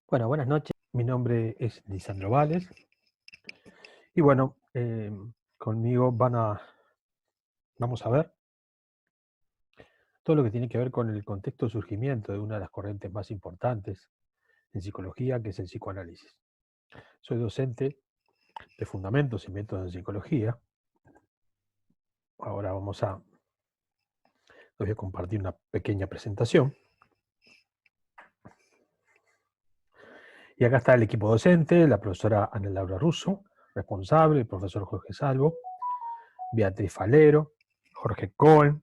Bueno, buenas noches. Mi nombre es Lisandro Vales y bueno, conmigo vamos a ver todo lo que tiene que ver con el contexto de surgimiento de una de las corrientes más importantes en psicología, que es el psicoanálisis. Soy docente de fundamentos y métodos en psicología. Ahora les voy a compartir una pequeña presentación. Y acá está el equipo docente, la profesora Ana Laura Russo, responsable, el profesor Jorge Salvo, Beatriz Falero, Jorge Cohen,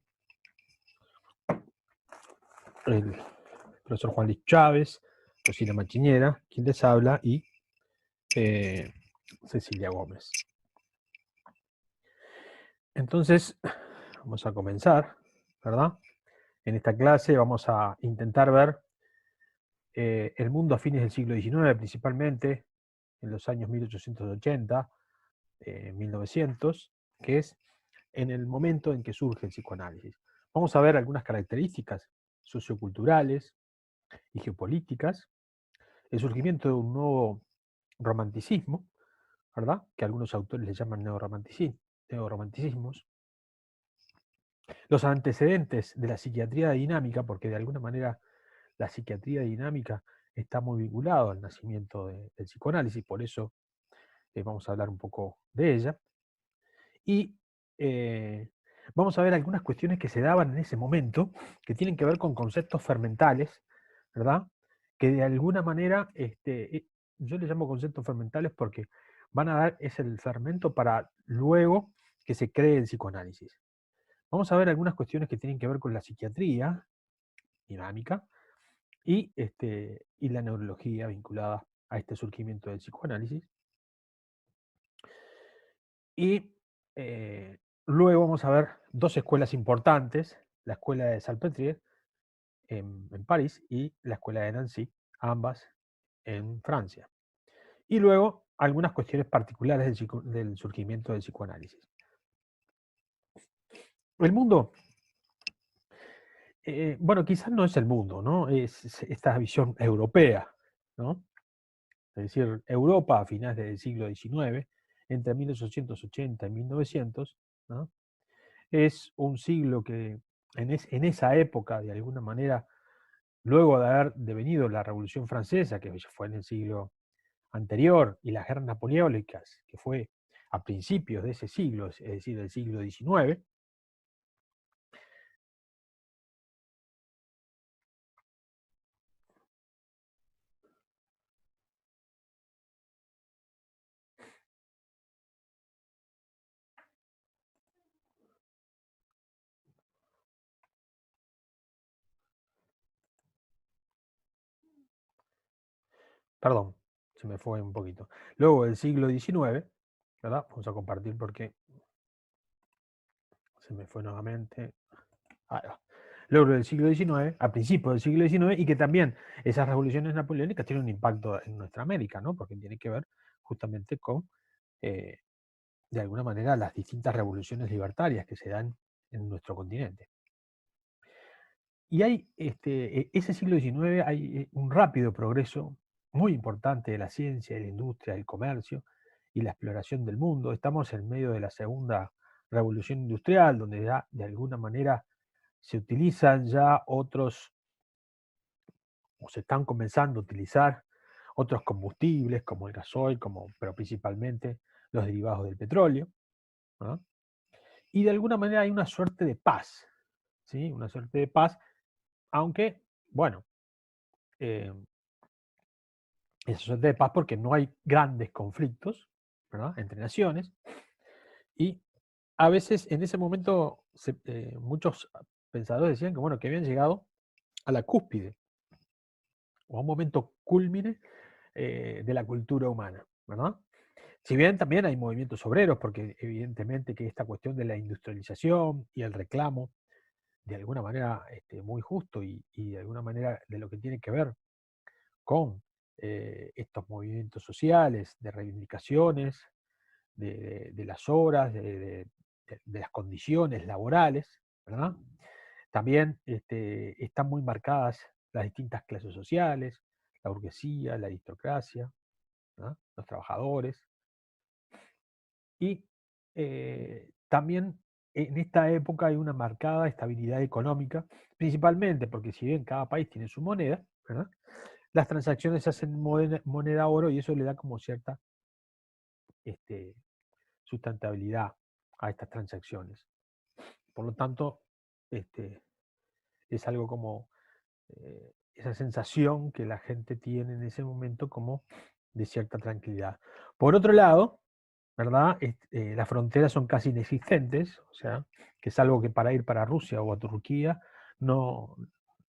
el profesor Juan Luis Chávez, Rosina Machiñera, quien les habla, y Cecilia Gómez. Entonces, vamos a comenzar, ¿verdad? En esta clase vamos a intentar ver el mundo a fines del siglo XIX, principalmente en los años 1880, 1900, que es en el momento en que surge el psicoanálisis. Vamos a ver algunas características socioculturales y geopolíticas, el surgimiento de un nuevo romanticismo, ¿verdad? Que algunos autores le llaman neorromanticismos, los antecedentes de la psiquiatría dinámica, porque de alguna manera la psiquiatría dinámica está muy vinculada al nacimiento del psicoanálisis, por eso vamos a hablar un poco de ella, y vamos a ver algunas cuestiones que se daban en ese momento, que tienen que ver con conceptos fermentales, ¿verdad? Que de alguna manera, yo les llamo conceptos fermentales porque van a dar, es el fermento para luego que se cree el psicoanálisis. Vamos a ver algunas cuestiones que tienen que ver con la psiquiatría dinámica y la neurología vinculada a este surgimiento del psicoanálisis. Y luego vamos a ver dos escuelas importantes, la escuela de Salpêtrière en París y la escuela de Nancy, ambas en Francia. Y luego algunas cuestiones particulares del surgimiento del psicoanálisis. El mundo, bueno, quizás no es el mundo, ¿no? Es esta visión europea, ¿no? Es decir, Europa a finales del siglo XIX, entre 1880 y 1900, ¿no? Es un siglo que en esa época, de alguna manera, luego de haber devenido la Revolución Francesa, que fue en el siglo anterior, y las guerras napoleónicas, que fue a principios de ese siglo, es decir, del siglo XIX, perdón, se me fue un poquito, luego del siglo XIX, ¿verdad? Vamos a compartir porque se me fue nuevamente. Ahí va. Luego del siglo XIX, a principios del siglo XIX, y que también esas revoluciones napoleónicas tienen un impacto en nuestra América, ¿no? Porque tiene que ver justamente con, eh, de alguna manera, las distintas revoluciones libertarias que se dan en nuestro continente. Y hay, ese siglo XIX hay un rápido progreso muy importante de la ciencia, de la industria, del comercio y la exploración del mundo. Estamos en medio de la segunda revolución industrial, donde ya de alguna manera se utilizan ya otros, o se están comenzando a utilizar otros combustibles como el gasoil, pero principalmente los derivados del petróleo, ¿no? Y de alguna manera hay una suerte de paz, ¿sí? Una suerte de paz, aunque, bueno, eh, esa suerte de paz porque no hay grandes conflictos, ¿verdad? Entre naciones, y a veces en ese momento muchos pensadores decían que, bueno, que habían llegado a la cúspide o a un momento cúlmine de la cultura humana, ¿verdad? Si bien también hay movimientos obreros, porque evidentemente que esta cuestión de la industrialización y el reclamo, de alguna manera muy justo y de alguna manera de lo que tiene que ver con estos movimientos sociales, de reivindicaciones, de las horas, de las condiciones laborales, ¿verdad? También están muy marcadas las distintas clases sociales, la burguesía, la aristocracia, ¿no? Los trabajadores. Y también en esta época hay una marcada estabilidad económica, principalmente porque si bien cada país tiene su moneda, ¿verdad? Las transacciones se hacen en moneda oro y eso le da como cierta este, sustentabilidad a estas transacciones. Por lo tanto, es algo como esa sensación que la gente tiene en ese momento como de cierta tranquilidad. Por otro lado, ¿verdad? Las fronteras son casi inexistentes, o sea, que es algo que para ir para Rusia o a Turquía no,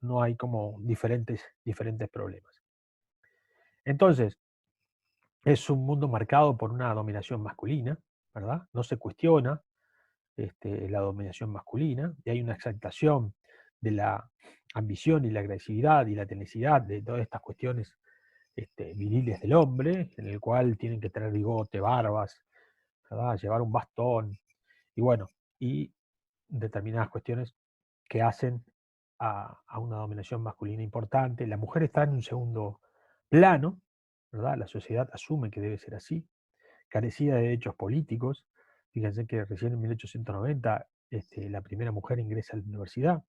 no hay como diferentes problemas. Entonces, es un mundo marcado por una dominación masculina, ¿verdad? No se cuestiona la dominación masculina, y hay una exaltación de la ambición y la agresividad y la tenacidad de todas estas cuestiones viriles del hombre, en el cual tienen que tener bigote, barbas, ¿verdad? Llevar un bastón, y bueno, y determinadas cuestiones que hacen a una dominación masculina importante. La mujer está en un segundo plano, ¿verdad? La sociedad asume que debe ser así, carecía de derechos políticos. Fíjense que recién en 1890 la primera mujer ingresa a la universidad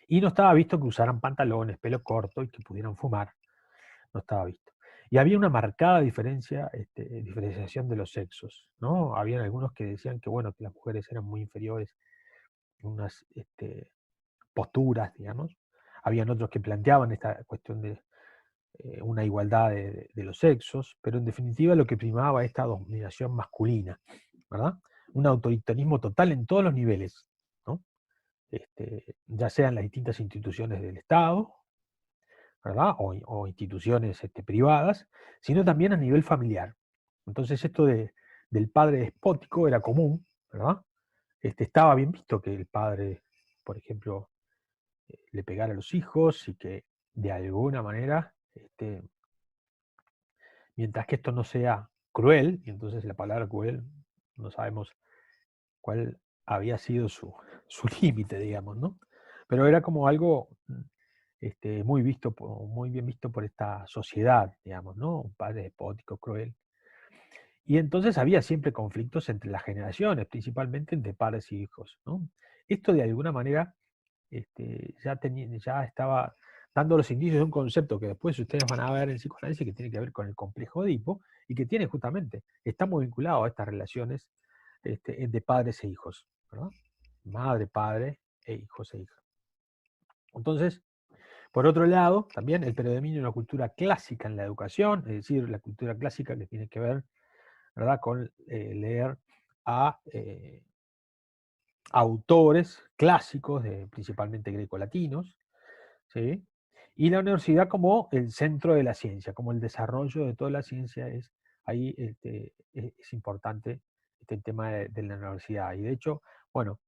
y no estaba visto que usaran pantalones, pelo corto y que pudieran fumar. No estaba visto. Y había una marcada diferenciación de los sexos, ¿no? Habían algunos que decían que, bueno, que las mujeres eran muy inferiores en unas posturas, digamos. Habían otros que planteaban esta cuestión de una igualdad de los sexos, pero en definitiva lo que primaba esta dominación masculina, ¿verdad? Un autoritarismo total en todos los niveles, ¿no? Ya sean las distintas instituciones del Estado, ¿verdad? O instituciones privadas, sino también a nivel familiar. Entonces esto del padre despótico era común, ¿verdad? Estaba bien visto que el padre, por ejemplo, le pegara a los hijos y que de alguna manera, mientras que esto no sea cruel, y entonces la palabra cruel no sabemos cuál había sido su límite, digamos, ¿no? Pero era como algo muy bien visto por esta sociedad, digamos, ¿no? Un padre despótico, cruel. Y entonces había siempre conflictos entre las generaciones, principalmente entre padres y hijos, ¿no? Esto de alguna manera ya estaba dando los indicios de un concepto que después ustedes van a ver en psicoanálisis que tiene que ver con el complejo de Edipo y que tiene justamente, está muy vinculado a estas relaciones de padres e hijos, ¿verdad? Madre, padre e hijos e hijas. Entonces, por otro lado, también el predominio de una cultura clásica en la educación, es decir, la cultura clásica que tiene que ver, ¿verdad?, con leer a autores clásicos, principalmente grecolatinos, ¿sí? Y la universidad como el centro de la ciencia, como el desarrollo de toda la ciencia ahí es importante el tema de la universidad. Y de hecho, bueno,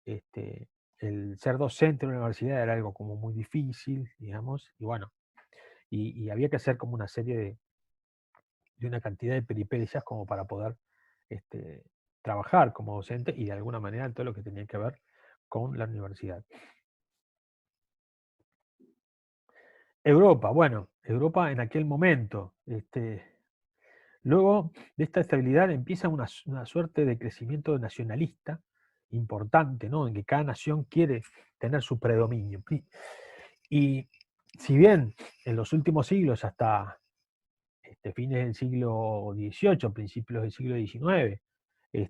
el ser docente en una universidad era algo como muy difícil, digamos, y bueno, y había que hacer como una serie de una cantidad de peripecias como para poder este, trabajar como docente y de alguna manera en todo lo que tenía que ver con la universidad. Europa, bueno, Europa en aquel momento, luego de esta estabilidad empieza una suerte de crecimiento nacionalista importante, ¿no? En que cada nación quiere tener su predominio. Y si bien en los últimos siglos, hasta fines del siglo XVIII, principios del siglo XIX,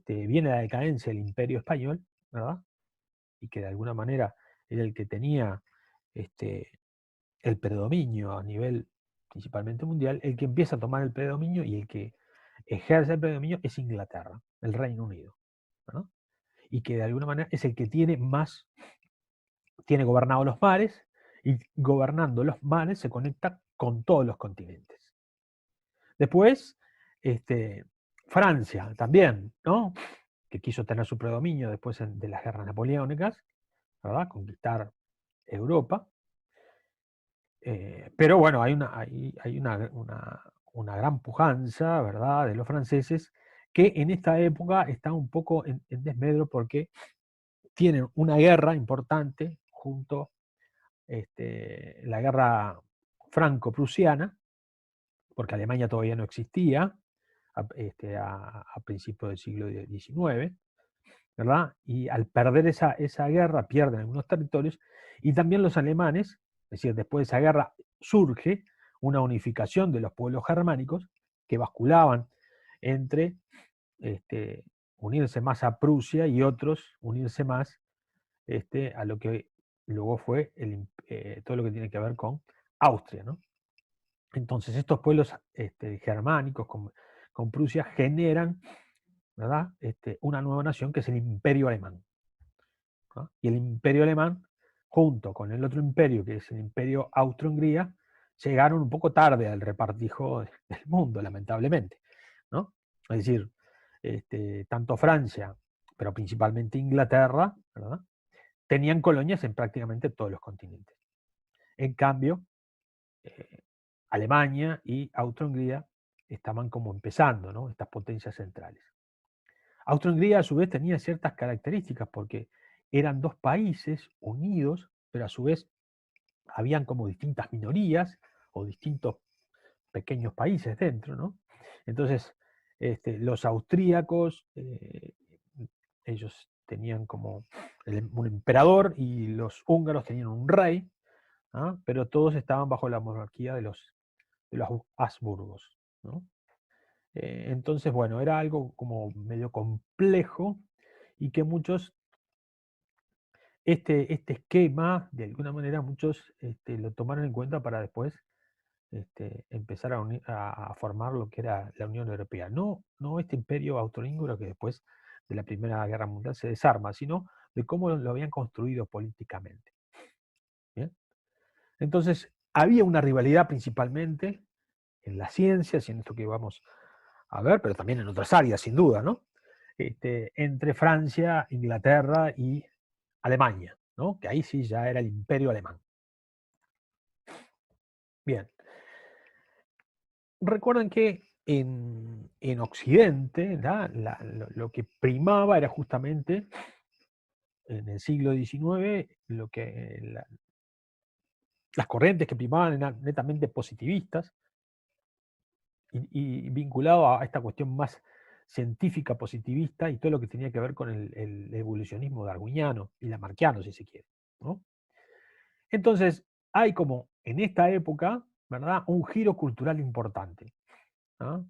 viene la decadencia del Imperio Español, ¿verdad? Y que de alguna manera era el que tenía el predominio a nivel principalmente mundial, el que empieza a tomar el predominio y el que ejerce el predominio es Inglaterra, el Reino Unido, ¿no? Y que de alguna manera es el que tiene gobernado los mares, y gobernando los mares se conecta con todos los continentes. Después, Francia también, ¿no? Que quiso tener su predominio después de las guerras napoleónicas, ¿verdad? Conquistar Europa. Pero bueno, hay una gran pujanza, ¿verdad?, de los franceses, que en esta época está un poco en desmedro porque tienen una guerra importante junto, la guerra franco-prusiana, porque Alemania todavía no existía a principios del siglo XIX, ¿verdad? Y al perder esa guerra pierden algunos territorios, y también los alemanes, es decir, después de esa guerra surge una unificación de los pueblos germánicos que basculaban entre unirse más a Prusia y otros unirse más a lo que luego fue todo lo que tiene que ver con Austria, ¿no? Entonces estos pueblos germánicos con Prusia generan, ¿verdad? Una nueva nación que es el Imperio Alemán, ¿no? Y el Imperio Alemán, junto con el otro imperio, que es el Imperio Austro-Hungría, llegaron un poco tarde al repartijo del mundo, lamentablemente, ¿no? Es decir, tanto Francia, pero principalmente Inglaterra, ¿verdad? Tenían colonias en prácticamente todos los continentes. En cambio, eh, Alemania y Austro-Hungría estaban como empezando, ¿no? Estas potencias centrales. Austro-Hungría a su vez tenía ciertas características porque eran dos países unidos, pero a su vez habían como distintas minorías o distintos pequeños países dentro, ¿no? Entonces, los austríacos, ellos tenían como un emperador y los húngaros tenían un rey, ¿ah? Pero todos estaban bajo la monarquía de los Habsburgos, ¿no? Entonces, bueno, era algo como medio complejo y que muchos, este esquema, de alguna manera, muchos lo tomaron en cuenta para después empezar a formar lo que era la Unión Europea. No este imperio austrohúngaro que después de la Primera Guerra Mundial se desarma, sino de cómo lo habían construido políticamente. ¿Bien? Entonces, había una rivalidad principalmente en las ciencias y en esto que vamos a ver, pero también en otras áreas, sin duda, ¿no? Entre Francia, Inglaterra y Alemania, ¿no? Que ahí sí ya era el imperio alemán. Bien. Recuerden que en Occidente, lo que primaba era justamente en el siglo XIX las corrientes que primaban eran netamente positivistas y vinculado a esta cuestión más científica positivista y todo lo que tenía que ver con el evolucionismo darwiniano y lamarckiano, si se quiere, ¿no? Entonces, hay como en esta época, ¿verdad?, un giro cultural importante, ¿ah?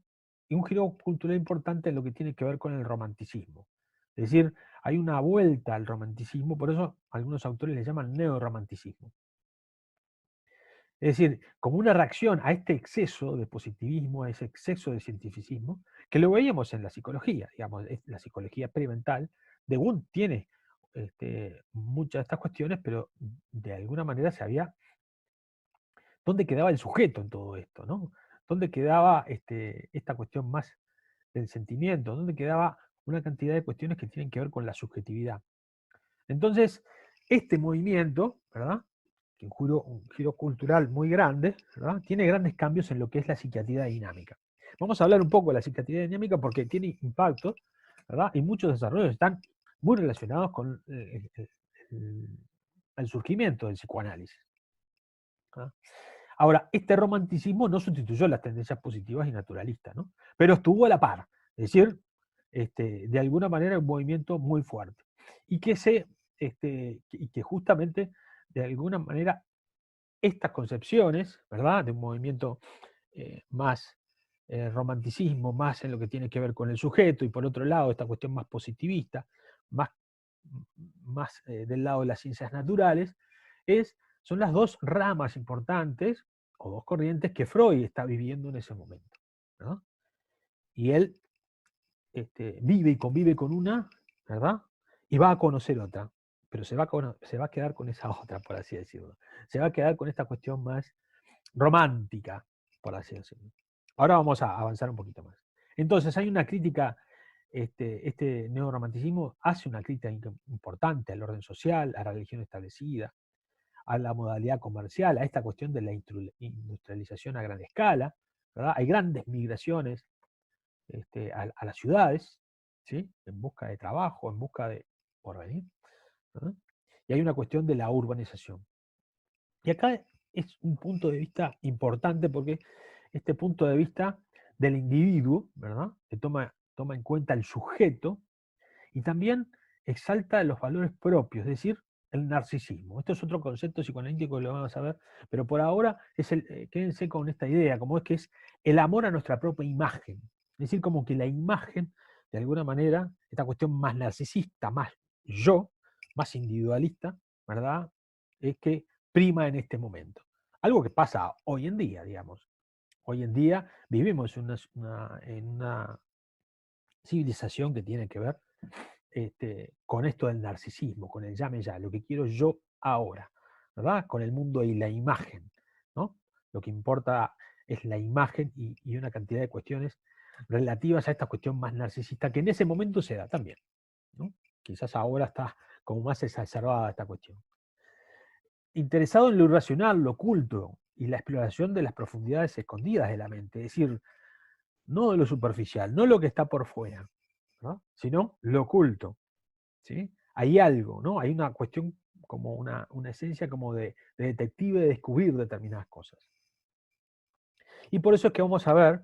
Y un giro cultural importante en lo que tiene que ver con el romanticismo. Es decir, hay una vuelta al romanticismo, por eso algunos autores le llaman neorromanticismo. Es decir, como una reacción a este exceso de positivismo, a ese exceso de cientificismo, que lo veíamos en la psicología, digamos, la psicología experimental, de Wundt tiene muchas de estas cuestiones, pero de alguna manera ¿dónde quedaba el sujeto en todo esto, no? ¿Dónde quedaba esta cuestión más del sentimiento? ¿Dónde quedaba una cantidad de cuestiones que tienen que ver con la subjetividad? Entonces, este movimiento, ¿verdad?, que un giro cultural muy grande, ¿verdad?, tiene grandes cambios en lo que es la psiquiatría dinámica. Vamos a hablar un poco de la psiquiatría dinámica porque tiene impacto, ¿verdad?, y muchos desarrollos están muy relacionados con el surgimiento del psicoanálisis, ¿ah? Ahora, este romanticismo no sustituyó las tendencias positivas y naturalistas, ¿no? Pero estuvo a la par, es decir, de alguna manera un movimiento muy fuerte. Y que justamente, de alguna manera, estas concepciones, ¿verdad?, de un movimiento más romanticismo, más en lo que tiene que ver con el sujeto, y por otro lado, esta cuestión más positivista, más, del lado de las ciencias naturales, son las dos ramas importantes o dos corrientes que Freud está viviendo en ese momento, ¿no? Y él vive y convive con una, ¿verdad? Y va a conocer otra, pero se va a quedar con esa otra, por así decirlo. Se va a quedar con esta cuestión más romántica, por así decirlo. Ahora vamos a avanzar un poquito más. Entonces, hay una crítica, este neorromanticismo hace una crítica importante al orden social, a la religión establecida, a la modalidad comercial, a esta cuestión de la industrialización a gran escala, ¿verdad? Hay grandes migraciones a las ciudades, ¿sí?, en busca de trabajo, en busca de porvenir, ¿no? Y hay una cuestión de la urbanización. Y acá es un punto de vista importante porque este punto de vista del individuo, ¿verdad? Que toma en cuenta el sujeto y también exalta los valores propios, es decir, el narcisismo. Esto es otro concepto psicoanalítico que lo vamos a ver, pero por ahora quédense con esta idea, como es que es el amor a nuestra propia imagen. Es decir, como que la imagen, de alguna manera, esta cuestión más narcisista, más yo, más individualista, ¿verdad? Es que prima en este momento. Algo que pasa hoy en día, digamos. Hoy en día vivimos en una civilización que tiene que ver con esto del narcisismo, con el llame ya, lo que quiero yo ahora, ¿verdad? Con el mundo y la imagen, ¿no? Lo que importa es la imagen y una cantidad de cuestiones relativas a esta cuestión más narcisista que en ese momento se da también, ¿no? Quizás ahora está como más exacerbada esta cuestión. Interesado en lo irracional, lo oculto y la exploración de las profundidades escondidas de la mente, es decir, no de lo superficial, no lo que está por fuera, ¿no? Sino lo oculto, ¿sí? Hay algo, ¿no? Hay una cuestión como una esencia como de detective de descubrir determinadas cosas. Y por eso es que vamos a ver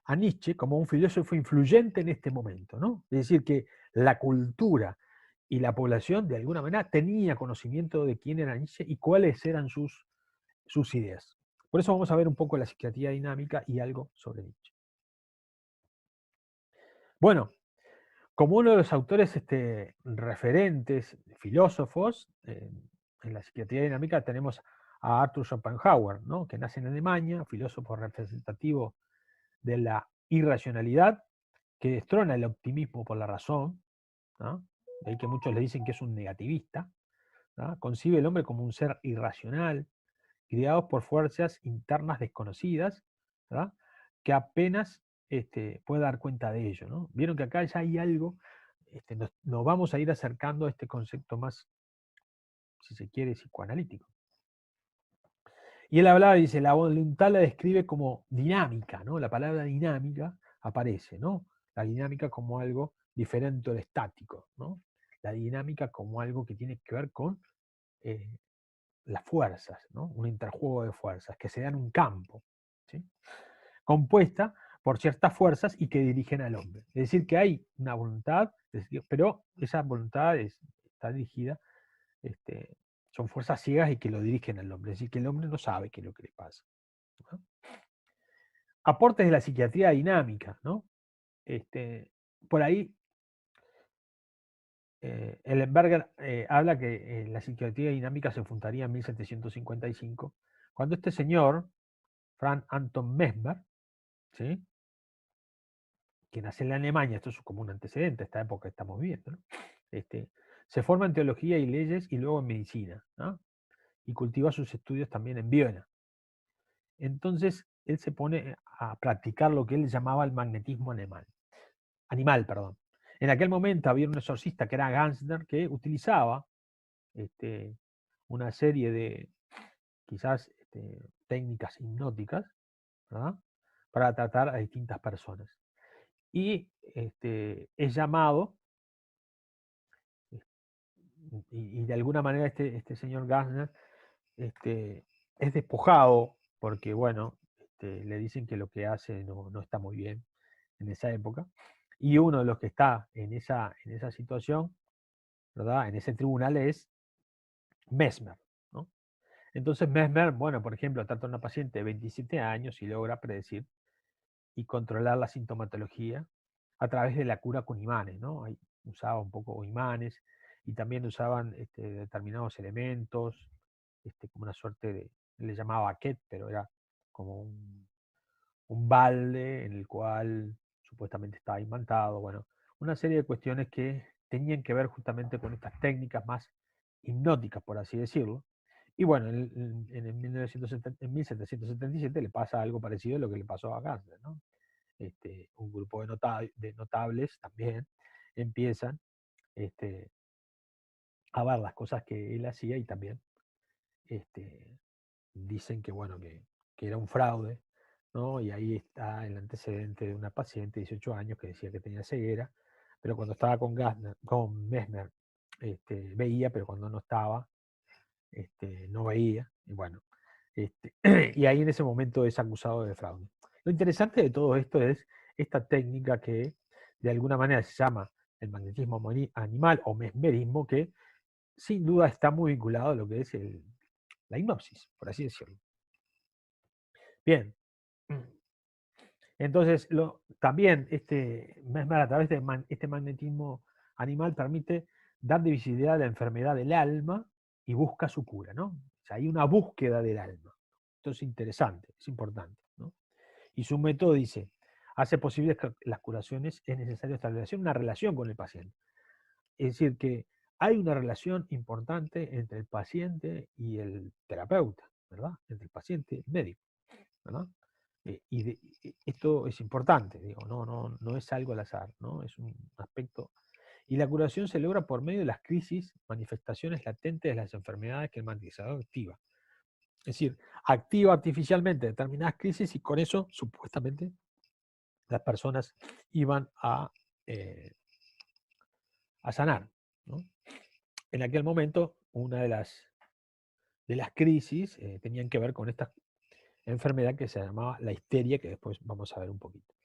a Nietzsche como un filósofo influyente en este momento, ¿no? Es decir, que la cultura y la población de alguna manera tenía conocimiento de quién era Nietzsche y cuáles eran sus ideas. Por eso vamos a ver un poco la psiquiatría dinámica y algo sobre Nietzsche. Bueno, como uno de los autores referentes, filósofos, en la psiquiatría dinámica tenemos a Arthur Schopenhauer, ¿no? Que nace en Alemania, filósofo representativo de la irracionalidad, que destrona el optimismo por la razón, ¿no? De ahí que muchos le dicen que es un negativista, ¿no? Concibe el hombre como un ser irracional, guiados por fuerzas internas desconocidas, ¿verdad? Que apenas puede dar cuenta de ello, ¿no? Vieron que acá ya hay algo, nos vamos a ir acercando a este concepto más, si se quiere, psicoanalítico. Y él hablaba, dice, la voluntad la describe como dinámica, ¿no? La palabra dinámica aparece, ¿no? La dinámica como algo diferente al estático, ¿no? La dinámica como algo que tiene que ver con eh, las fuerzas, ¿no? Un interjuego de fuerzas que se dan un campo, ¿sí? Compuesta por ciertas fuerzas y que dirigen al hombre. Es decir, que hay una voluntad, pero esa voluntad está dirigida, este, son fuerzas ciegas y que lo dirigen al hombre. Es decir, que el hombre no sabe qué es lo que le pasa, ¿no? Aportes de la psiquiatría dinámica, ¿no? Por ahí, Ellenberger habla que la psiquiatría dinámica se fundaría en 1755, cuando este señor, Franz Anton Mesmer, ¿sí? Que nace en la Alemania, esto es como un antecedente a esta época que estamos viviendo, ¿no? Se forma en teología y leyes y luego en medicina, ¿no? Y cultiva sus estudios también en Viena. Entonces él se pone a practicar lo que él llamaba el magnetismo animal, perdón. En aquel momento había un exorcista que era Gansner que utilizaba una serie de quizás técnicas hipnóticas, ¿verdad? Para tratar a distintas personas. Y es llamado, y de alguna manera este señor Gansner es despojado porque, bueno, le dicen que lo que hace no está muy bien en esa época. Y uno de los que está en esa situación, ¿verdad? En ese tribunal es Mesmer, ¿no? Entonces Mesmer, bueno, por ejemplo, trata a una paciente de 27 años y logra predecir y controlar la sintomatología a través de la cura con imanes, ¿no? Ahí usaba un poco imanes y también usaban determinados elementos, como una suerte de, le llamaba baquet, pero era como un balde en el cual supuestamente estaba imantado, bueno, una serie de cuestiones que tenían que ver justamente con estas técnicas más hipnóticas, por así decirlo. Y bueno, en el 1970, en 1777 le pasa algo parecido a lo que le pasó a Gardner, ¿no? Un grupo de notables también empiezan este, a ver las cosas que él hacía y también este, dicen que, bueno, que era un fraude, ¿no? Y ahí está el antecedente de una paciente de 18 años que decía que tenía ceguera, pero cuando estaba con Mesmer, veía, pero cuando no estaba, no veía. Y bueno, Y ahí en ese momento es acusado de fraude. Lo interesante de todo esto es esta técnica que de alguna manera se llama el magnetismo animal o mesmerismo, que sin duda está muy vinculado a lo que es la hipnosis, por así decirlo. Bien. Entonces, también Mesmer a través de este magnetismo animal permite dar visibilidad a la enfermedad del alma y busca su cura, ¿no? O sea, hay una búsqueda del alma. Esto es interesante, es importante, ¿no? Y su método dice, hace posibles las curaciones, es necesario establecer una relación con el paciente. Es decir, que hay una relación importante entre el paciente y el terapeuta, ¿verdad? Entre el paciente y el médico, ¿verdad? Esto es importante, digo, no es algo al azar, ¿no? Es un aspecto. Y la curación se logra por medio de las crisis, manifestaciones latentes de las enfermedades que el magnetizador activa. Es decir, activa artificialmente determinadas crisis y con eso, supuestamente, las personas iban a sanar, ¿no? En aquel momento, una de las crisis tenían que ver con esta enfermedad que se llamaba la histeria, que después vamos a ver un poquito.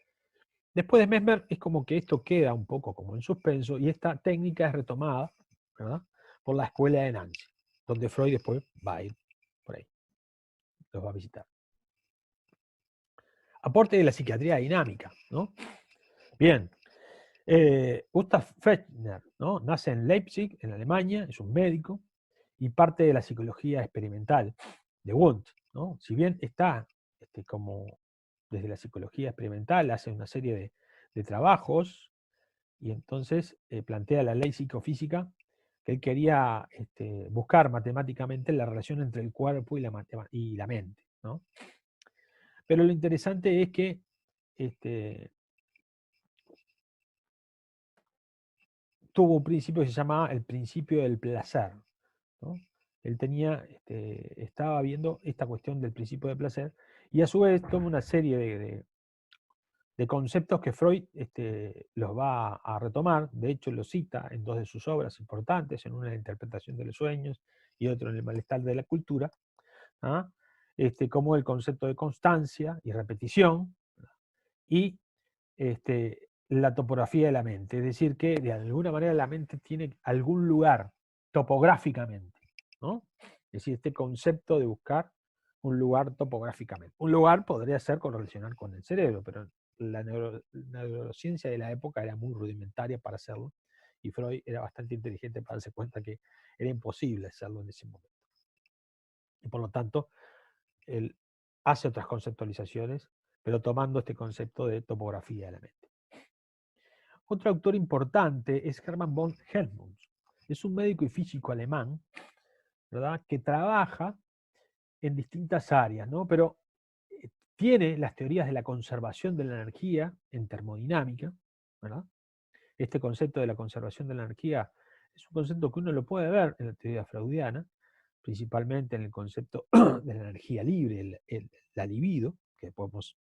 Después de Mesmer es como que esto queda un poco como en suspenso y esta técnica es retomada, ¿verdad?, por la escuela de Nancy, donde Freud después va a ir por ahí, los va a visitar. Aporte de la psiquiatría dinámica, ¿no? Bien, Gustav Fechner, ¿no?, nace en Leipzig, en Alemania, es un médico y parte de la psicología experimental de Wundt, ¿no? Si bien está como desde la psicología experimental, hace una serie de trabajos y entonces plantea la ley psicofísica que él quería buscar matemáticamente la relación entre el cuerpo y la mente, ¿no? Pero lo interesante es que tuvo un principio que se llamaba el principio del placer, ¿no? Él estaba viendo esta cuestión del principio del placer y a su vez toma una serie de conceptos que Freud los va a retomar. De hecho lo cita en dos de sus obras importantes, en una en la interpretación de los sueños y otro en el malestar de la cultura, ¿ah? Como el concepto de constancia y repetición y la topografía de la mente, es decir, que de alguna manera la mente tiene algún lugar topográficamente, ¿no? Es decir, este concepto de buscar un lugar topográficamente. Un lugar podría ser correlacionar con el cerebro, pero la neurociencia de la época era muy rudimentaria para hacerlo, y Freud era bastante inteligente para darse cuenta que era imposible hacerlo en ese momento. Y por lo tanto, él hace otras conceptualizaciones, pero tomando este concepto de topografía de la mente. Otro autor importante es Hermann von Helmholtz. Es un médico y físico alemán, ¿verdad?, que trabaja en distintas áreas, ¿no? Pero tiene las teorías de la conservación de la energía en termodinámica, ¿verdad? Este concepto de la conservación de la energía es un concepto que uno lo puede ver en la teoría freudiana, principalmente en el concepto de la energía libre, la libido, que después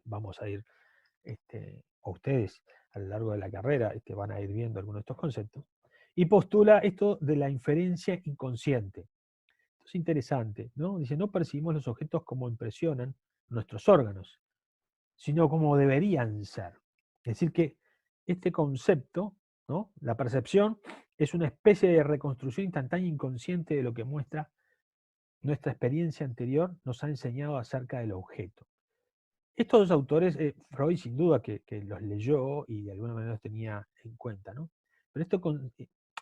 vamos a ir, o ustedes a lo largo de la carrera van a ir viendo algunos de estos conceptos, y postula esto de la inferencia inconsciente. Esto es interesante, ¿no? Dice, no percibimos los objetos como impresionan nuestros órganos, sino como deberían ser. Es decir, que este concepto, ¿no?, la percepción, es una especie de reconstrucción instantánea inconsciente de lo que muestra nuestra experiencia anterior nos ha enseñado acerca del objeto. Estos dos autores, Freud sin duda que los leyó y de alguna manera los tenía en cuenta, ¿no? Pero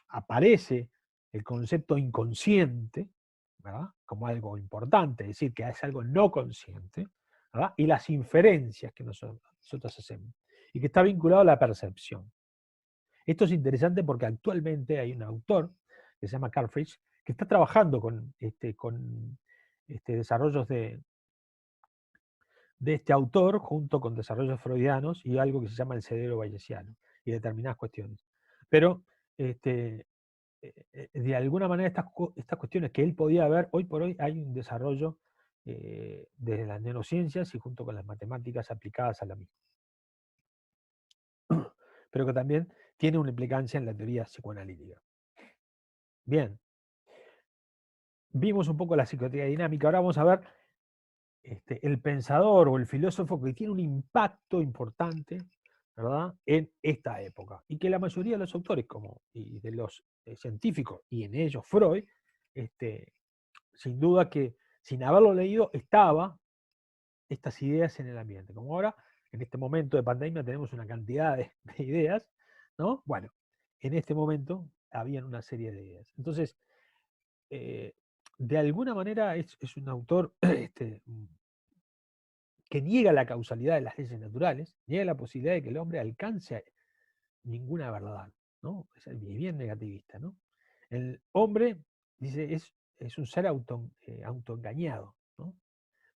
aparece el concepto inconsciente, ¿verdad?, como algo importante, es decir, que es algo no consciente, ¿verdad?, y las inferencias que nosotros hacemos, y que está vinculado a la percepción. Esto es interesante porque actualmente hay un autor que se llama Carl Fritz, que está trabajando con desarrollos de este autor junto con desarrollos freudianos y algo que se llama el cerebro bayesiano y determinadas cuestiones. Pero de alguna manera estas cuestiones que él podía ver, hoy por hoy hay un desarrollo desde las neurociencias y junto con las matemáticas aplicadas a la misma. Pero que también tiene una implicancia en la teoría psicoanalítica. Bien. vimos un poco la psicoteoría dinámica, ahora vamos a ver el pensador o el filósofo que tiene un impacto importante, ¿verdad?, en esta época. Y que la mayoría de los autores, como y de los científicos, y en ellos Freud, sin duda que sin haberlo leído, estaba estas ideas en el ambiente. Como ahora, en este momento de pandemia, tenemos una cantidad de ideas, ¿no? Bueno, en este momento habían una serie de ideas. Entonces, de alguna manera es un autor que niega la causalidad de las leyes naturales, niega la posibilidad de que el hombre alcance ninguna verdad, ¿no? Es bien negativista, ¿no? El hombre, dice, es un ser autoengañado, ¿no?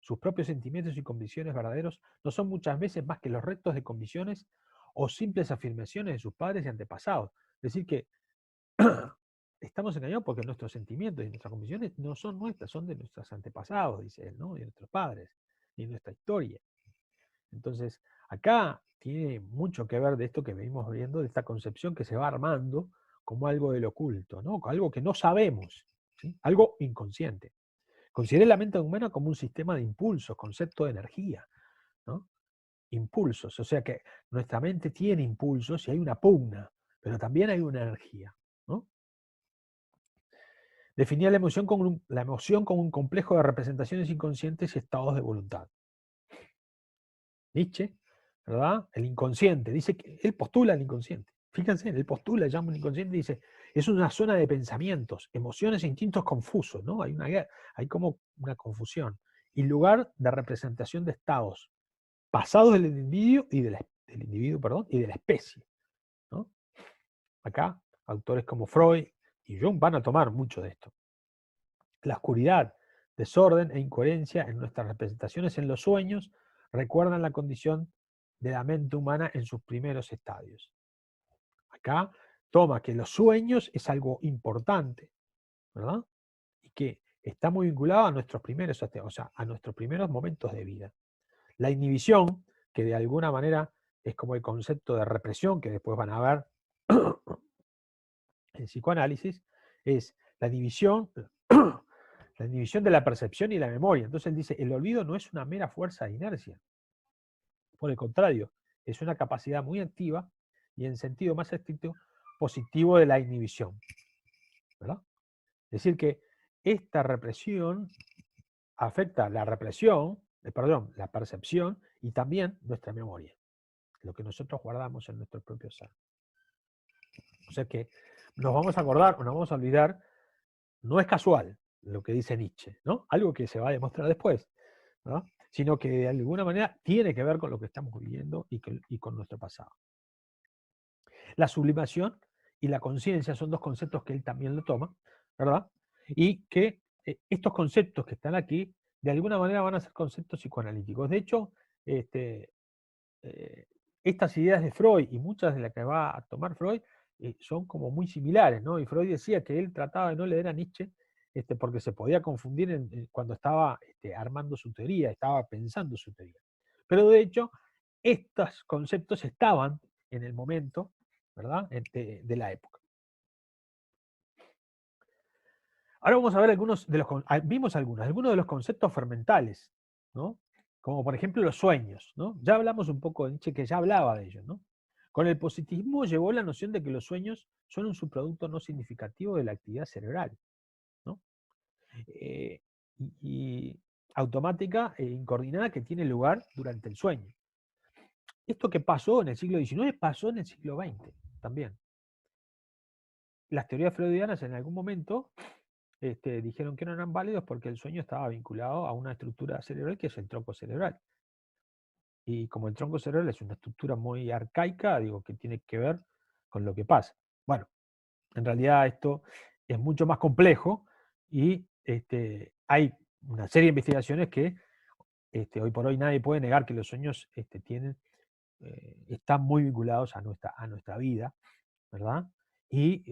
Sus propios sentimientos y convicciones verdaderos no son muchas veces más que los restos de convicciones o simples afirmaciones de sus padres y antepasados. Es decir, que estamos engañados porque nuestros sentimientos y nuestras convicciones no son nuestras, son de nuestros antepasados, dice él, ¿no? Y de nuestros padres, y de nuestra historia. Entonces, acá tiene mucho que ver de esto que venimos viendo, de esta concepción que se va armando como algo del oculto, ¿no? Algo que no sabemos, ¿sí? Algo inconsciente. Considere la mente humana como un sistema de impulsos, concepto de energía, ¿no? Impulsos, o sea que nuestra mente tiene impulsos y hay una pugna, pero también hay una energía, ¿no? Definía la emoción como un complejo de representaciones inconscientes y estados de voluntad. Nietzsche, ¿verdad? El inconsciente, dice que él postula el inconsciente. Fíjense, él postula, llama el inconsciente y dice, es una zona de pensamientos, emociones e instintos confusos, ¿no? Hay como una confusión. Y lugar de representación de estados pasados del individuo y y de la especie, ¿no? Acá, autores como Freud y Jung van a tomar mucho de esto. La oscuridad, desorden e incoherencia en nuestras representaciones en los sueños recuerdan la condición de la mente humana en sus primeros estadios. Acá toma que los sueños es algo importante, ¿verdad? Y que está muy vinculado a nuestros primeros, o sea, a nuestros primeros momentos de vida. La inhibición, que de alguna manera es como el concepto de represión que después van a ver en psicoanálisis, es la inhibición, la inhibición de la percepción y la memoria. Entonces él dice, el olvido no es una mera fuerza de inercia. Por el contrario, es una capacidad muy activa y en sentido más estricto positivo de la inhibición, ¿verdad? Es decir, que esta represión afecta la la percepción y también nuestra memoria, lo que nosotros guardamos en nuestro propio ser. O sea que nos vamos a acordar o nos vamos a olvidar, no es casual lo que dice Nietzsche, ¿no? Algo que se va a demostrar después, ¿no? Sino que de alguna manera tiene que ver con lo que estamos viviendo y con nuestro pasado. La sublimación y la conciencia son dos conceptos que él también lo toma, ¿verdad? Y que estos conceptos que están aquí, de alguna manera van a ser conceptos psicoanalíticos. De hecho, este, estas ideas de Freud y muchas de las que va a tomar Freud son como muy similares, ¿no? Y Freud decía que él trataba de no leer a Nietzsche porque se podía confundir cuando estaba armando su teoría, estaba pensando su teoría. Pero de hecho, estos conceptos estaban en el momento, ¿verdad?, de la época. Ahora vamos a ver vimos algunos de los conceptos fermentales, ¿no? Como por ejemplo los sueños, ¿no? Ya hablamos un poco de Nietzsche, que ya hablaba de ellos, ¿no? Con el positivismo llegó la noción de que los sueños son un subproducto no significativo de la actividad cerebral, ¿no? Eh, y automática e incoordinada que tiene lugar durante el sueño. Esto que pasó en el siglo XIX pasó en el siglo XX también. Las teorías freudianas en algún momento dijeron que no eran válidos porque el sueño estaba vinculado a una estructura cerebral que es el tronco cerebral. Y como el tronco cerebral es una estructura muy arcaica, digo que tiene que ver con lo que pasa. Bueno, en realidad esto es mucho más complejo y hay una serie de investigaciones que hoy por hoy nadie puede negar que los sueños están muy vinculados a nuestra vida, ¿verdad? Y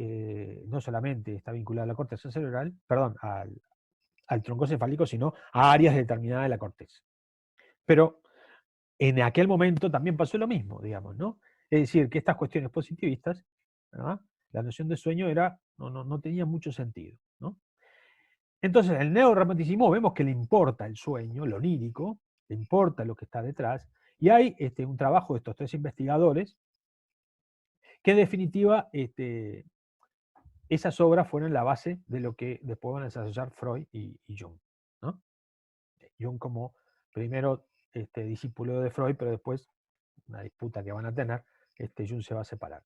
no solamente está vinculado a la corteza cerebral, perdón, al tronco cefálico, sino a áreas determinadas de la corteza. Pero en aquel momento también pasó lo mismo, digamos, ¿no? Es decir, que estas cuestiones positivistas, ¿verdad?, la noción de sueño no tenía mucho sentido, ¿no? Entonces, el neorromanticismo vemos que le importa el sueño, lo onírico, le importa lo que está detrás, y hay un trabajo de estos tres investigadores que en definitiva esas obras fueron la base de lo que después van a desarrollar Freud y Jung, ¿no? Jung como primero discípulo de Freud, pero después, una disputa que van a tener, Jung se va a separar.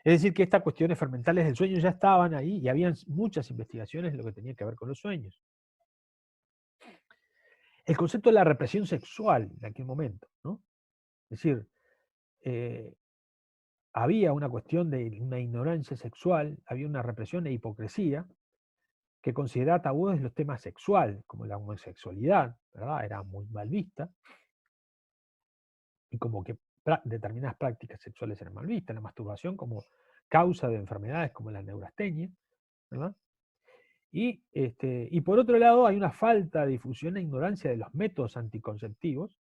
Es decir, que estas cuestiones fermentales del sueño ya estaban ahí y habían muchas investigaciones en lo que tenía que ver con los sueños. El concepto de la represión sexual en aquel momento, ¿no? Es decir, había una cuestión de una ignorancia sexual, había una represión e hipocresía que consideraba tabúes los temas sexual, como la homosexualidad, ¿verdad? Era muy mal vista, y como que determinadas prácticas sexuales eran mal vistas, la masturbación como causa de enfermedades como la neurastenia, ¿verdad? Y por otro lado hay una falta de difusión e ignorancia de los métodos anticonceptivos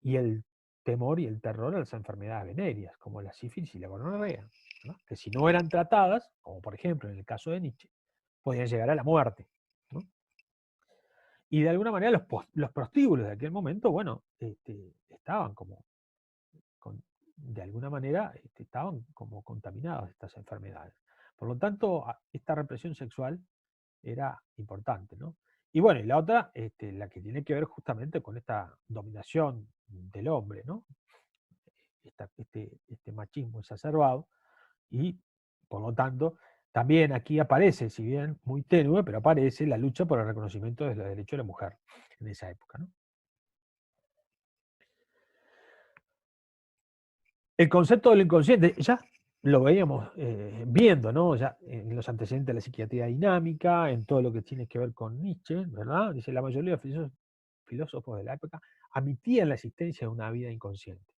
y el temor y el terror a las enfermedades venéreas, como la sífilis y la gonorrea, ¿no? Que si no eran tratadas, como por ejemplo en el caso de Nietzsche, podían llegar a la muerte, ¿no? Y de alguna manera los prostíbulos de aquel momento, bueno, estaban como, de alguna manera, estaban como contaminados de estas enfermedades. Por lo tanto, esta represión sexual era importante, ¿no? Y bueno, y la otra, la que tiene que ver justamente con esta dominación del hombre, ¿no? Este machismo exacerbado, y por lo tanto, también aquí aparece, si bien muy tenue, pero aparece la lucha por el reconocimiento de los derechos de la mujer en esa época, ¿no? El concepto del inconsciente, ya lo veíamos viendo, ¿no? Ya en los antecedentes de la psiquiatría dinámica, en todo lo que tiene que ver con Nietzsche, ¿verdad? Dice, la mayoría de los filósofos de la época admitían la existencia de una vida inconsciente.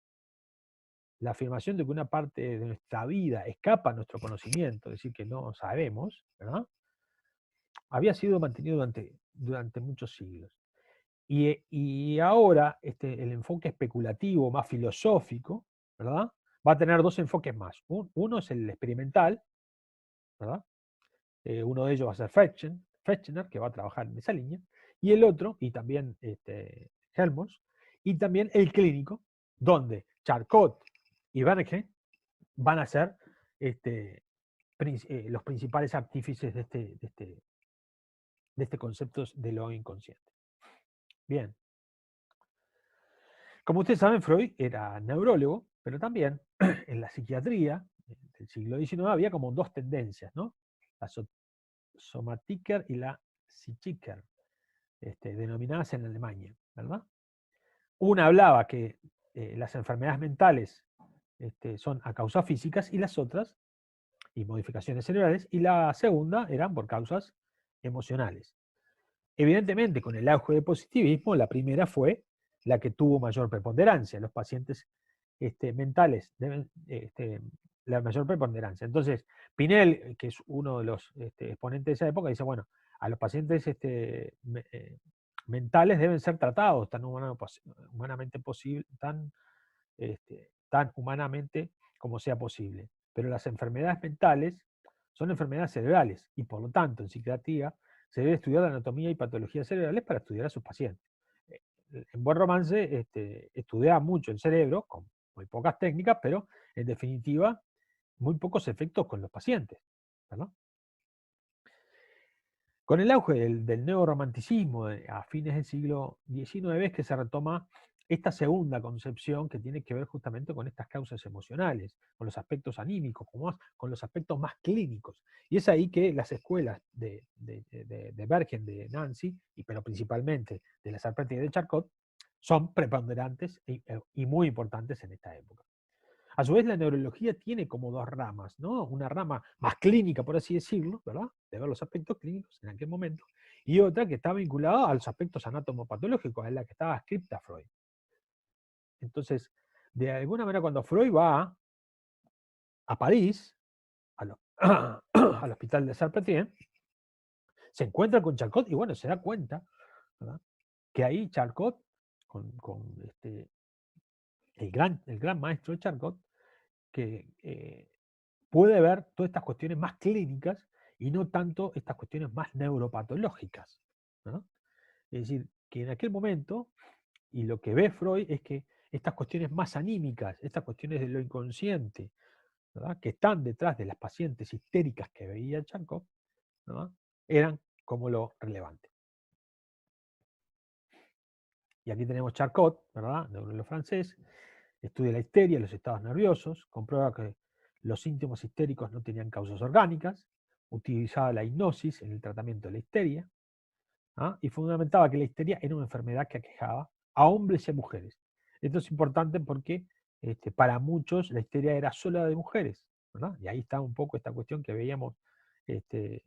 La afirmación de que una parte de nuestra vida escapa a nuestro conocimiento, es decir, que no sabemos, ¿verdad? Había sido mantenido durante muchos siglos. Y ahora el enfoque especulativo, más filosófico, ¿verdad? Va a tener dos enfoques más. Uno es el experimental, ¿verdad? Uno de ellos va a ser Fechner, que va a trabajar en esa línea, y el otro, y también Helmholtz, y también el clínico, donde Charcot y Wernicke van a ser los principales artífices de este concepto de lo inconsciente. Bien. Como ustedes saben, Freud era neurólogo, pero también en la psiquiatría del siglo XIX había como dos tendencias, ¿no? La Somatiker y la Psychiker, denominadas en Alemania, ¿verdad? Una hablaba que las enfermedades mentales son a causas físicas y las otras, y modificaciones cerebrales, y la segunda eran por causas emocionales. Evidentemente, con el auge del positivismo, la primera fue la que tuvo mayor preponderancia. Los pacientes mentales deben la mayor preponderancia. Entonces, Pinel, que es uno de los exponentes de esa época, dice, bueno, a los pacientes mentales deben ser tratados tan humanamente posible, tan humanamente como sea posible. Pero las enfermedades mentales son enfermedades cerebrales y por lo tanto en psiquiatría se debe estudiar la anatomía y patologías cerebrales para estudiar a sus pacientes. En Buen Romance estudia mucho el cerebro, con muy pocas técnicas, pero en definitiva muy pocos efectos con los pacientes, ¿verdad? Con el auge del neorromanticismo a fines del siglo XIX es que se retoma esta segunda concepción que tiene que ver justamente con estas causas emocionales, con los aspectos anímicos, con los aspectos más clínicos. Y es ahí que las escuelas de Bergen, de Nancy, pero principalmente de la Sarpenti y de Charcot, son preponderantes y muy importantes en esta época. A su vez, la neurología tiene como dos ramas, ¿no? Una rama más clínica, por así decirlo, ¿verdad? De ver los aspectos clínicos en aquel momento, y otra que está vinculada a los aspectos anatomopatológicos, en la que estaba adscripta Freud. Entonces, de alguna manera, cuando Freud va a París, al hospital de Salpêtrière, se encuentra con Charcot y bueno, se da cuenta, ¿verdad? Que ahí Charcot, con el gran maestro Charcot, que puede ver todas estas cuestiones más clínicas y no tanto estas cuestiones más neuropatológicas, ¿no? Es decir, que en aquel momento, y lo que ve Freud es que estas cuestiones más anímicas, estas cuestiones de lo inconsciente, ¿verdad?, que están detrás de las pacientes histéricas que veía Charcot, ¿no?, eran como lo relevante. Y aquí tenemos Charcot, ¿verdad?, neurólogo francés, estudia la histeria, los estados nerviosos, comprueba que los síntomas histéricos no tenían causas orgánicas, utilizaba la hipnosis en el tratamiento de la histeria, ¿ah?, y fundamentaba que la histeria era una enfermedad que aquejaba a hombres y a mujeres. Esto es importante porque para muchos la histeria era sola de mujeres, ¿verdad? Y ahí está un poco esta cuestión que veíamos de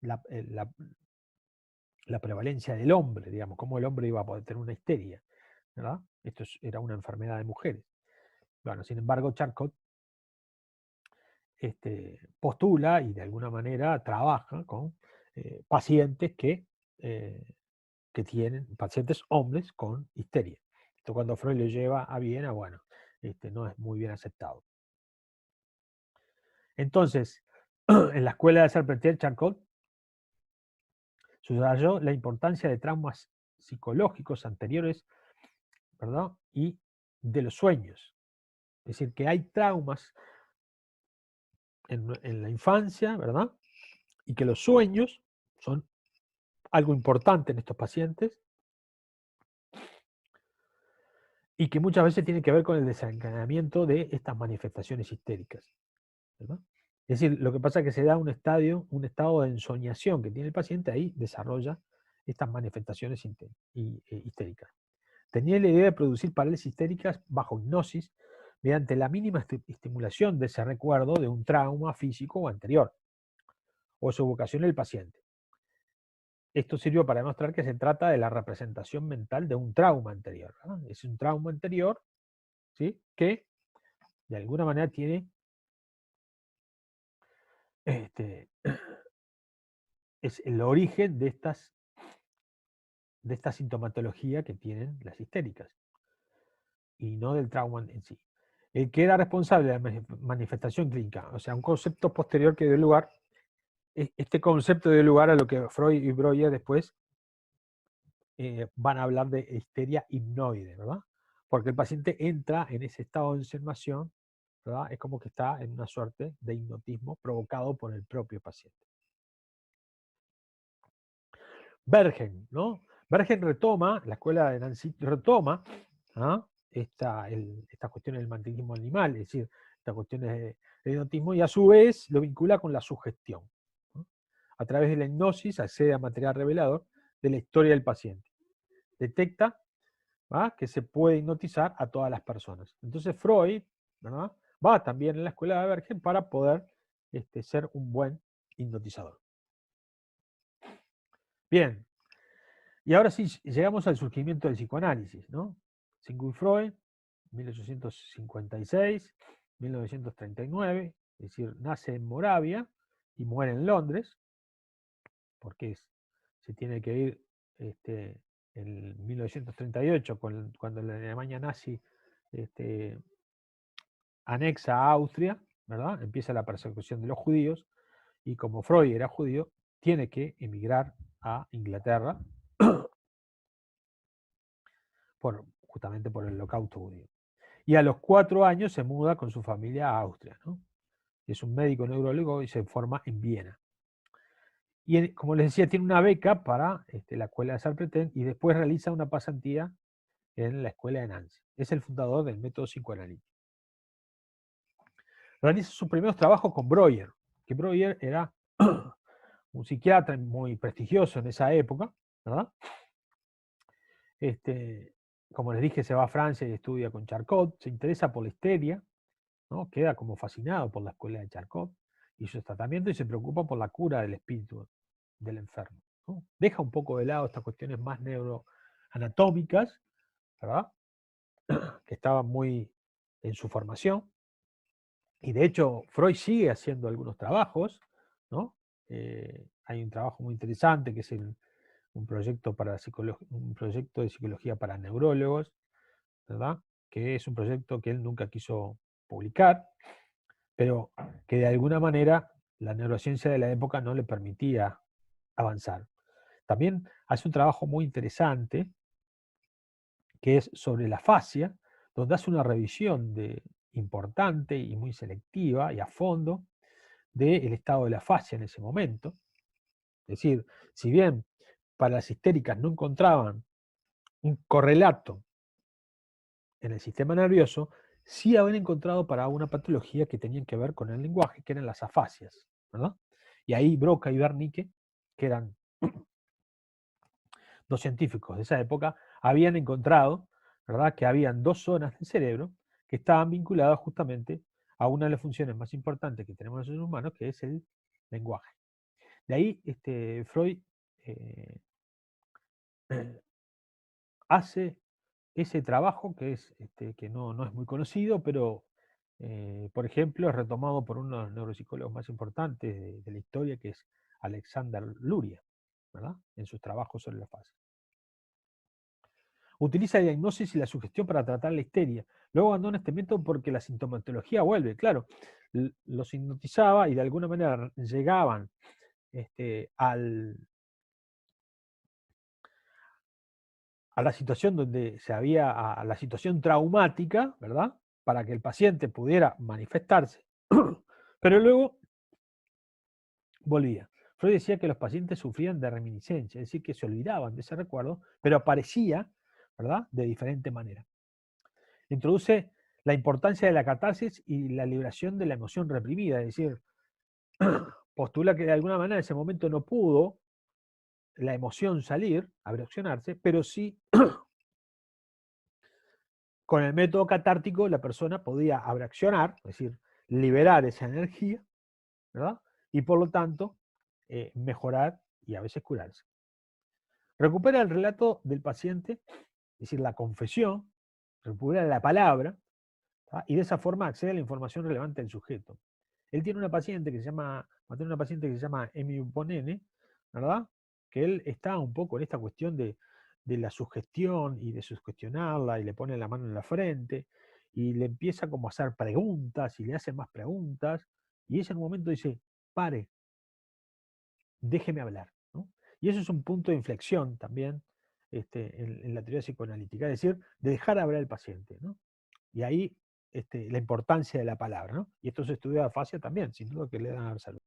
la, la prevalencia del hombre, digamos, cómo el hombre iba a poder tener una histeria, ¿verdad? Esto era una enfermedad de mujeres. Bueno, sin embargo, Charcot postula y de alguna manera trabaja con pacientes que tienen, pacientes hombres con histeria. Esto cuando Freud lo lleva a Viena, bueno, no es muy bien aceptado. Entonces, en la escuela de Salpeter, Charcot subrayó la importancia de traumas psicológicos anteriores, ¿verdad?, y de los sueños. Es decir, que hay traumas en la infancia, ¿verdad?, y que los sueños son algo importante en estos pacientes y que muchas veces tiene que ver con el desencadenamiento de estas manifestaciones histéricas, ¿verdad? Es decir, lo que pasa es que se da un estado de ensoñación que tiene el paciente, ahí desarrolla estas manifestaciones histéricas. Tenía la idea de producir parálisis histéricas bajo hipnosis mediante la mínima estimulación de ese recuerdo de un trauma físico o anterior, o su evocación del paciente. Esto sirvió para demostrar que se trata de la representación mental de un trauma anterior, ¿verdad? Es un trauma anterior, ¿sí?, que de alguna manera tiene es el origen de esta sintomatología que tienen las histéricas y no del trauma en sí. El que era responsable de la manifestación clínica, o sea, un concepto posterior que dio lugar, este concepto dio lugar a lo que Freud y Breuer después van a hablar de histeria hipnoide, ¿verdad? Porque el paciente entra en ese estado de ensoñación, ¿verdad? Es como que está en una suerte de hipnotismo provocado por el propio paciente. Bergen, ¿no? Bergen retoma, la escuela de Nancy retoma, ¿ah?, esta cuestión del magnetismo animal, es decir, estas cuestiones de hipnotismo, y a su vez lo vincula con la sugestión, ¿no? A través de la hipnosis accede a material revelador de la historia del paciente. Detecta, ¿va?, que se puede hipnotizar a todas las personas. Entonces Freud, ¿verdad?, va también en la escuela de Bergen para poder ser un buen hipnotizador. Bien, y ahora sí, llegamos al surgimiento del psicoanálisis, ¿no? Sigmund Freud, 1856, 1939, es decir, nace en Moravia y muere en Londres, porque se tiene que ir en 1938, cuando la Alemania nazi anexa a Austria, ¿verdad? Empieza la persecución de los judíos, y como Freud era judío, tiene que emigrar a Inglaterra justamente por el holocausto judío. Y a los 4 años se muda con su familia a Austria, ¿no? Es un médico neurólogo y se forma en Viena. Y como les decía, tiene una beca para la escuela de Sarpreten y después realiza una pasantía en la escuela de Nancy. Es el fundador del método psicoanalítico. Realiza sus primeros trabajos con Breuer, que Breuer era un psiquiatra muy prestigioso en esa época, ¿verdad? Como les dije, se va a Francia y estudia con Charcot, se interesa por la histeria, ¿no? Queda como fascinado por la escuela de Charcot y sus tratamientos y se preocupa por la cura del espíritu del enfermo, ¿no? Deja un poco de lado estas cuestiones más neuroanatómicas, ¿verdad?, que estaban muy en su formación, y de hecho Freud sigue haciendo algunos trabajos, ¿no? Hay un trabajo muy interesante que es un proyecto un proyecto de psicología para neurólogos, ¿verdad?, que es un proyecto que él nunca quiso publicar, pero que de alguna manera la neurociencia de la época no le permitía avanzar. También hace un trabajo muy interesante, que es sobre la fascia, donde hace una revisión importante y muy selectiva y a fondo del estado de la fascia en ese momento. Es decir, si bien para las histéricas no encontraban un correlato en el sistema nervioso, sí habían encontrado para una patología que tenían que ver con el lenguaje, que eran las afasias, ¿verdad? Y ahí Broca y Wernicke, que eran dos científicos de esa época, habían encontrado, ¿verdad?, que habían dos zonas del cerebro que estaban vinculadas justamente a una de las funciones más importantes que tenemos los seres humanos, que es el lenguaje. De ahí Freud eh, hace ese trabajo que no es muy conocido, pero por ejemplo es retomado por uno de los neuropsicólogos más importantes de la historia, que es Alexander Luria, ¿verdad?, en sus trabajos sobre la fase. Utiliza la hipnosis y la sugestión para tratar la histeria. Luego abandona este método porque la sintomatología vuelve. Claro, los hipnotizaba y de alguna manera llegaban a la situación donde a la situación traumática, ¿verdad?, para que el paciente pudiera manifestarse, pero luego volvía. Freud decía que los pacientes sufrían de reminiscencia, es decir, que se olvidaban de ese recuerdo, pero aparecía, ¿verdad?, de diferente manera. Introduce la importancia de la catarsis y la liberación de la emoción reprimida, es decir, postula que de alguna manera en ese momento no pudo la emoción salir, abraccionarse, pero sí con el método catártico la persona podía abraccionar, es decir, liberar esa energía, ¿verdad? Y por lo tanto mejorar y a veces curarse. Recupera el relato del paciente, es decir, la confesión, recupera la palabra, ¿tá?, y de esa forma accede a la información relevante del sujeto. Él tiene una paciente que se llama Emi Ponene, ¿verdad?, que él está un poco en esta cuestión de la sugestión y de sugestionarla, y le pone la mano en la frente y le empieza como a hacer preguntas y le hace más preguntas, y ese en un momento dice: pare, déjeme hablar, ¿no? Y eso es un punto de inflexión también en la teoría psicoanalítica, es decir, de dejar hablar al paciente, ¿no? Y ahí la importancia de la palabra, ¿no? Y esto se estudia a fascia también, sin duda que le dan a la salud.